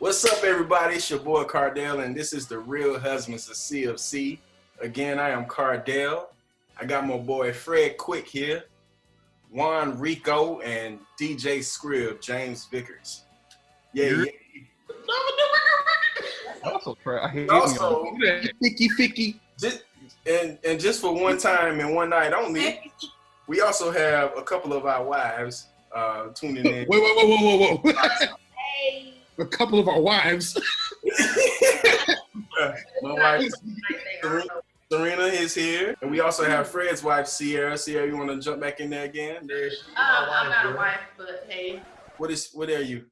What's up, everybody? It's your boy Cardell, and this is the Real Husbands of CofC. Again, I am Cardell. I got my boy Fred Quick here, Juan Rico, and DJ Scribb, James Vickers. Yeah. Also, I hate also, Ficky. Just for one time and one night only, we also have a couple of our wives tuning in. Whoa. Hey. A couple of our wives. My wife, Serena, is here. And we also have Fred's wife, Sierra. Sierra, you want to jump back in there again? I'm not a wife, but hey. What are you?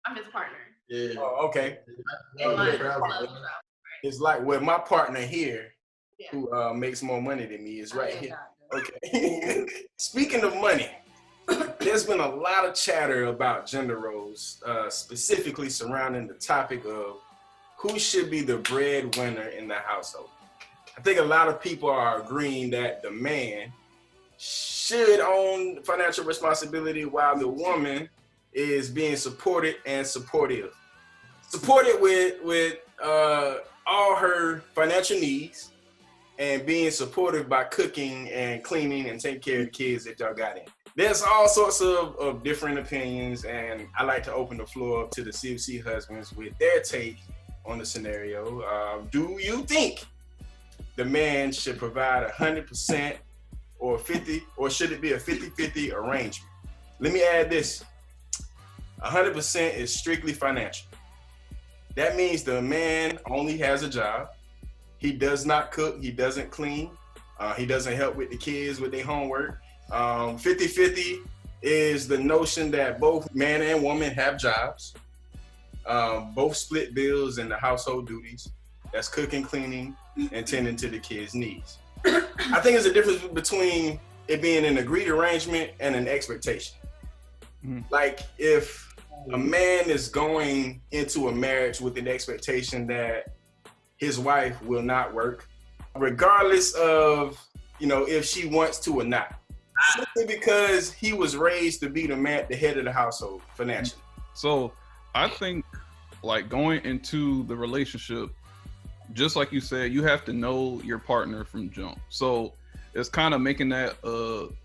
I'm his partner. Yeah. Oh, okay. It's It's like, well, my partner here, yeah. who makes more money than me, is right here. Okay. Speaking of money, there's been a lot of chatter about gender roles, specifically surrounding the topic of who should be the breadwinner in the household. I think a lot of people are agreeing that the man should own financial responsibility while the woman is being supported and supportive. Supported with all her financial needs and being supportive by cooking and cleaning and taking care of the kids that y'all got in. There's all sorts of different opinions, and I like to open the floor up to the CofC husbands with their take on the scenario. Do you think the man should provide 100% or 50, or should it be a 50-50 arrangement? Let me add this. 100% is strictly financial. That means the man only has a job. He does not cook. He doesn't clean. He doesn't help with the kids with their homework. 50-50 is the notion that both man and woman have jobs. Both split bills in the household duties. That's cooking, cleaning, and tending to the kids' needs. I think there's a difference between it being an agreed arrangement and an expectation. Like if a man is going into a marriage with an expectation that his wife will not work, regardless of, if she wants to or not, simply because he was raised to be the head of the household financially. So I think like going into the relationship, just like you said, you have to know your partner from jump. So it's kind of making that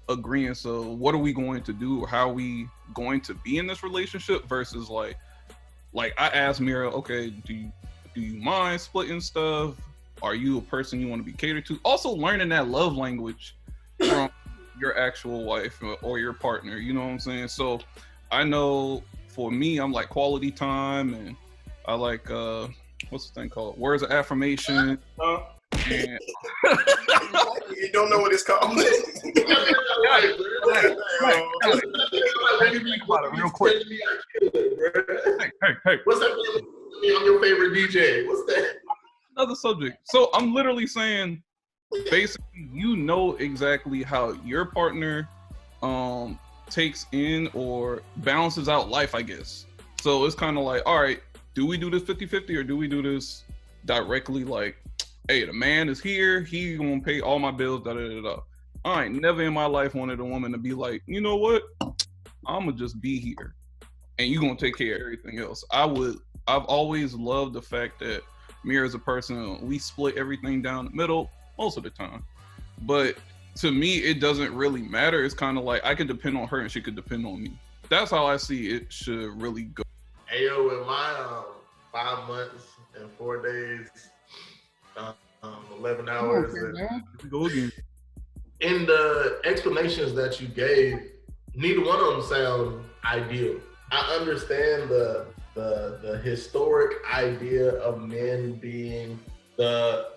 agreement. So what are we going to do? How are we going to be in this relationship versus like I asked Mira, okay, do you mind splitting stuff? Are you a person you want to be catered to? Also learning that love language from your actual wife or your partner, you know what I'm saying? So I know for me, I'm like quality time, and I like, what's the thing called? Words of affirmation. And you don't know what it's called. Let me think about it real quick. Hey. What's that? I'm your favorite DJ. What's that? Another subject. So I'm literally saying, basically, you know exactly how your partner takes in or balances out life, I guess. So it's kind of like, all right, do we do this 50-50 or do we do this directly like, hey, the man is here, he gonna pay all my bills, da-da-da-da. I ain't never in my life wanted a woman to be like, you know what? I'ma just be here and you gonna take care of everything else. I've always loved the fact that Mira is a person, we split everything down the middle most of the time. But to me, it doesn't really matter. It's kind of like I could depend on her and she could depend on me. That's how I see it should really go. Hey, yo, with my 5 months and 4 days, 11 hours. Go again. In the explanations that you gave, neither one of them sound ideal. I understand the historic idea of men being the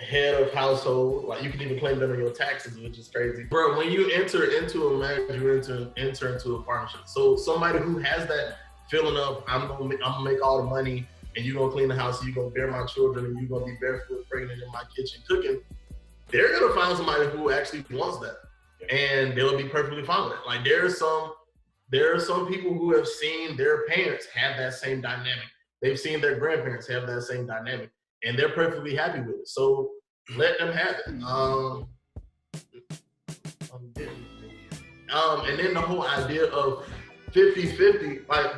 head of household. Like you can even claim them on your taxes, which is crazy. Bro, when you enter into a marriage, you enter into a partnership. So somebody who has that feeling of I'm gonna make all the money, and you're gonna clean the house, and you're gonna bear my children, and you're gonna be barefoot pregnant in my kitchen cooking, they're gonna find somebody who actually wants that. And they'll be perfectly fine with it. Like there are some people who have seen their parents have that same dynamic. They've seen their grandparents have that same dynamic, and they're perfectly happy with it. So let them have it. And then the whole idea of 50-50, like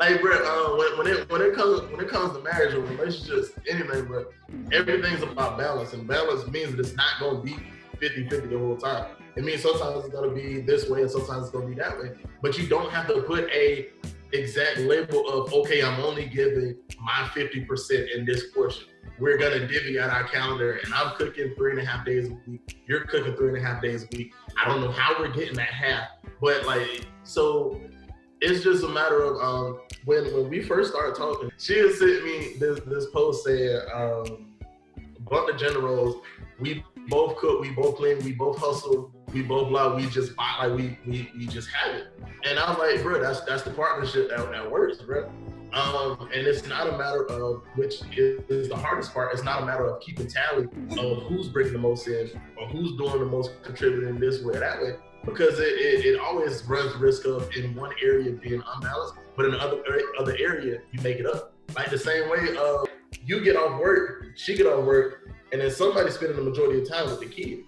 Like, bro, when it comes to marriage or relationships, anything, bro, everything's about balance, and balance means that it's not gonna be 50-50 the whole time. It means sometimes it's gonna be this way, and sometimes it's gonna be that way. But you don't have to put a exact label of, okay, I'm only giving my 50% in this portion. We're gonna divvy out our calendar, and I'm cooking 3.5 days a week. You're cooking 3.5 days a week. I don't know how we're getting that half, but like, so it's just a matter of when we first started talking, she had sent me this post saying, bump the gender roles. We both cook, we both clean, we both hustle, we both blah, we just buy, like we just have it. And I was like, bro, that's the partnership that works, bro. And it's not a matter of, which is the hardest part, it's not a matter of keeping tally of who's bringing the most in or who's doing the most contributing this way or that way, because it always runs the risk of in one area being unbalanced, but in the other area, you make it up. Like the same way you get off work, she get off work, and then somebody's spending the majority of time with the kid.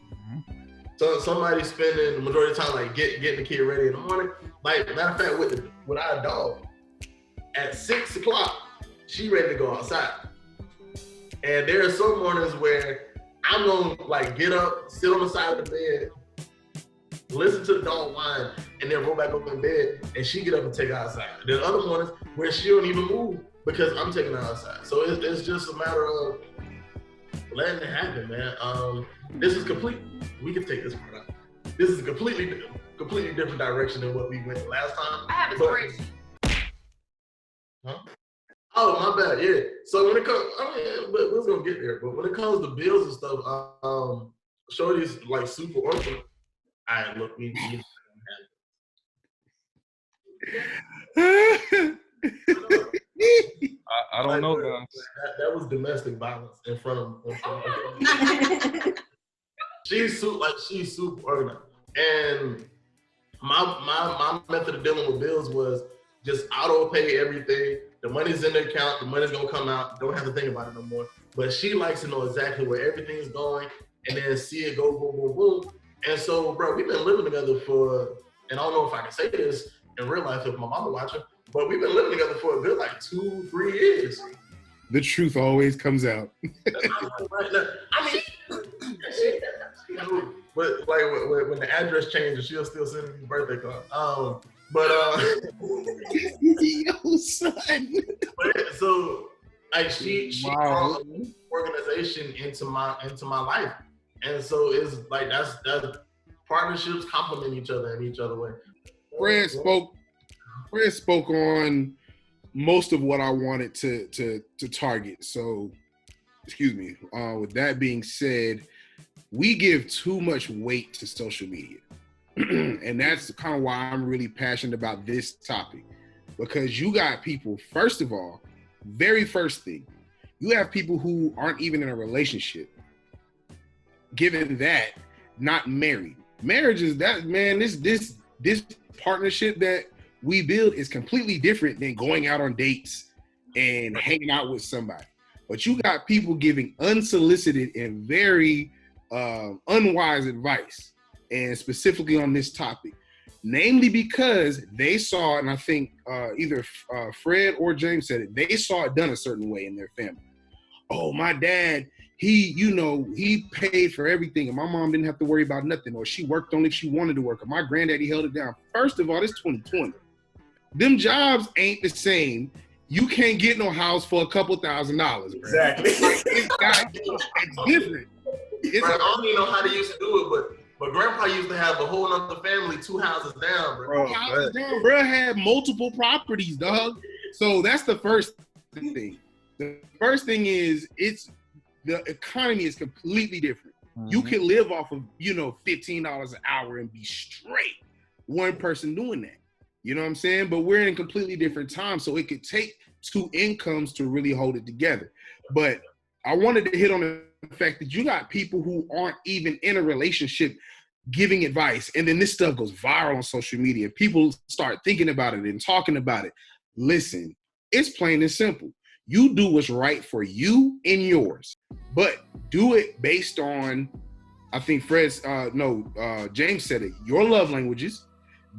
So somebody's spending the majority of time like getting the kid ready in the morning. Like matter of fact, with our dog, at 6 o'clock, she ready to go outside. And there are some mornings where I'm gonna like get up, sit on the side of the bed, listen to the dog whine, and then roll back up in bed, and she get up and take her outside. There are other mornings where she don't even move because I'm taking her outside. So it's just a matter of letting it happen, man. This is complete. We can take this part out. This is a completely different direction than what we went last time. I have a story. Huh? Oh, my bad. Yeah. So when it comes, but we're gonna get there. But when it comes to bills and stuff, Shorty's like super awesome. All right, look, we I don't know, guys. That was domestic violence in front of She's super organized. And my method of dealing with bills was just auto pay everything. The money's in the account, the money's gonna come out, don't have to think about it no more. But she likes to know exactly where everything's going and then see it go boom, boom, boom. And so, bro, we've been living together for, and I don't know if I can say this in real life if my mama watching, but we've been living together for a good like 2-3 years. The truth always comes out. I mean, but like when the address changes, she'll still send me a birthday card. Yo, son. But, so like she Wow. brought organization into my life, and so it's like that's partnerships complement each other in each other way. Fred spoke on most of what I wanted to target. So, excuse me. With that being said, we give too much weight to social media. And that's kind of why I'm really passionate about this topic, because you got people, first of all, very first thing, you have people who aren't even in a relationship. Given that, not married. Marriage is that, man, this partnership that we build is completely different than going out on dates and hanging out with somebody. But you got people giving unsolicited and very unwise advice, and specifically on this topic, namely because they saw, and I think either Fred or James said it, they saw it done a certain way in their family. Oh, my dad, he paid for everything, and my mom didn't have to worry about nothing, or she worked only if she wanted to work, or my granddaddy held it down. First of all, it's 2020. Them jobs ain't the same. You can't get no house for a couple $1,000s, bro. Exactly. It's different. Bro, I don't even know how they used to do it, but grandpa used to have a whole other family 2 houses down, bro. Bro had multiple properties, dog. So that's the first thing. The first thing is the economy is completely different. Mm-hmm. You can live off of, $15 an hour and be straight. One person doing that. You know what I'm saying? But we're in a completely different time, so it could take 2 incomes to really hold it together. But I wanted to hit on the fact that you got people who aren't even in a relationship giving advice, and then this stuff goes viral on social media. People start thinking about it and talking about it. Listen, it's plain and simple. You do what's right for you and yours, but do it based on, I think James said it, your love languages,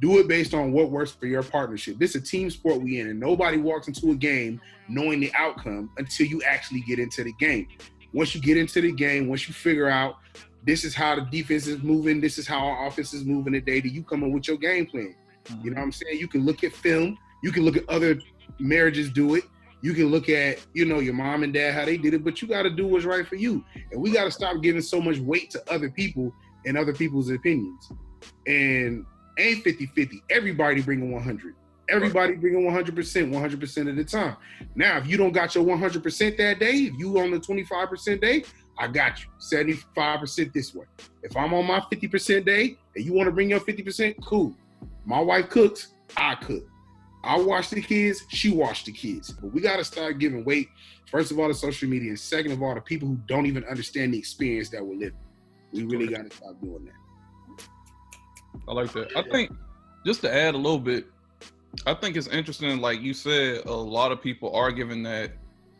Do it based on what works for your partnership. This is a team sport we in, and nobody walks into a game knowing the outcome until you actually get into the game. Once you get into the game, once you figure out this is how the defense is moving, this is how our offense is moving today, do you come up with your game plan? You know what I'm saying? You can look at film. You can look at other marriages do it. You can look at, your mom and dad, how they did it, but you got to do what's right for you. And we got to stop giving so much weight to other people and other people's opinions. And ain't 50-50. Everybody bringing 100. Everybody bringing 100% of the time. Now, if you don't got your 100% that day, if you on the 25% day, I got you. 75% this way. If I'm on my 50% day and you want to bring your 50%, cool. My wife cooks, I cook. I watch the kids, she watch the kids. But we got to start giving weight, first of all, to social media, and second of all, to people who don't even understand the experience that we're living. We really got to stop doing that. I like that. I think, just to add a little bit, I think it's interesting, like you said, a lot of people are giving that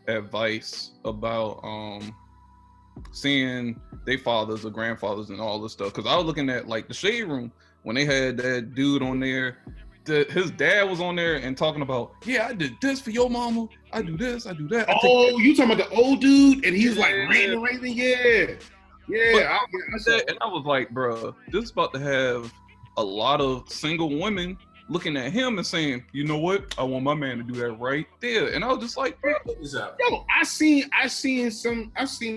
advice about seeing their fathers or grandfathers and all this stuff. Because I was looking at, like, the Shade Room, when they had that dude on there, his dad was on there and talking about, yeah, I did this for your mama, I do this, I do that. You talking about the old dude? And he was like ranting, yeah. And I was like, bro, this is about to have a lot of single women looking at him and saying, you know what? I want my man to do that right there. And I was just like, yo, I seen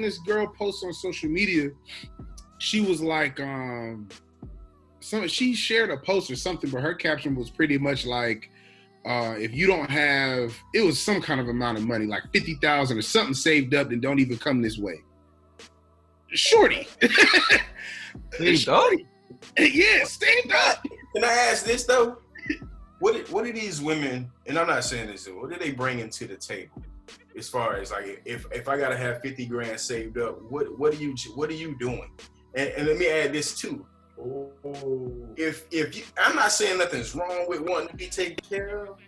this girl post on social media. She was like, she shared a post or something, but her caption was pretty much like, if you don't have, it was some kind of amount of money, like 50,000 or something saved up, then don't even come this way. Shorty. Shorty. Yeah, stand up. Can I ask this though? What do these women, and I'm not saying this, what do they bring into the table? As far as like, if I gotta have 50 grand saved up, what are you doing? And let me add this too. If you, I'm not saying nothing's wrong with wanting to be taken care of,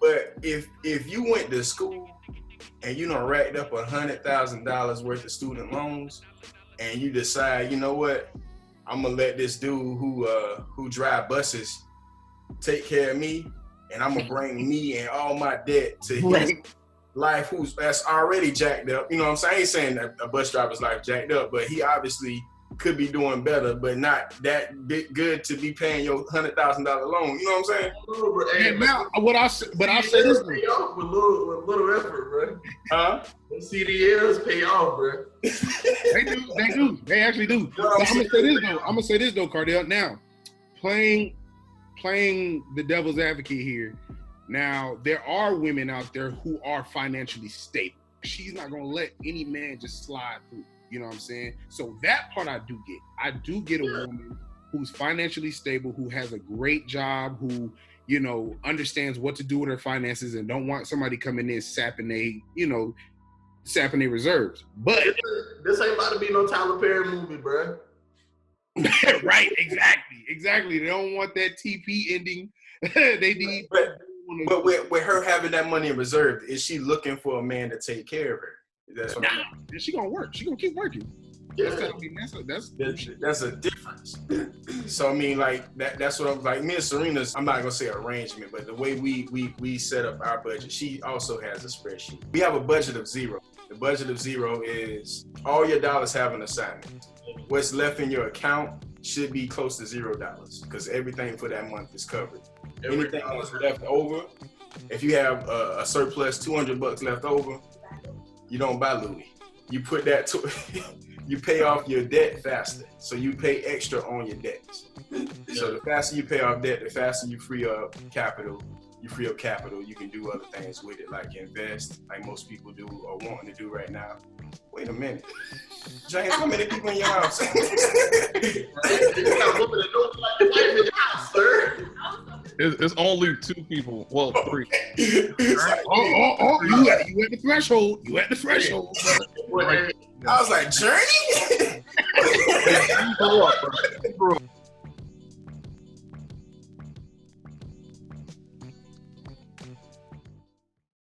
but if you went to school and you done racked up $100,000 worth of student loans, and you decide, you know what, I'm gonna let this dude who drive buses take care of me, and I'm gonna bring me and all my debt to his life, that's already jacked up. You know what I'm saying? I ain't saying that a bus driver's life jacked up, but he obviously could be doing better, but not that bit good to be paying your $100,000 loan. You know what I'm saying? And now, I'll say this. Pay off with little effort, bro. Huh? CDLs pay off, bro. They do. They actually do. I'm gonna say this though, Cardell. Now, playing the devil's advocate here. Now, there are women out there who are financially stable. She's not gonna let any man just slide through. You know what I'm saying? So that part I do get. I do get a woman who's financially stable, who has a great job, who, understands what to do with her finances and don't want somebody coming in sapping their reserves. But this ain't about to be no Tyler Perry movie, bro. Right, exactly. They don't want that TP ending. They need. But with her having that money in reserve, is she looking for a man to take care of her? That's what she gonna work. She gonna keep working. Yeah. That's a difference. So I mean, like that's what I'm like. Me and Serena's, I'm not gonna say arrangement, but the way we set up our budget, she also has a spreadsheet. We have a budget of zero. The budget of zero is all your dollars have an assignment. What's left in your account should be close to $0 because everything for that month is covered. Anything that's left over, if you have a surplus $200 left over, you don't buy Louis. You put that to, you pay off your debt faster. So you pay extra on your debts. So the faster you pay off debt, the faster you free up capital. You free up capital, you can do other things with it, like invest, like most people do or wanting to do right now. Wait a minute. James, how many people in your house? It's only 2 people. Well, 3. You at the threshold. You at the threshold. I was like, Journey?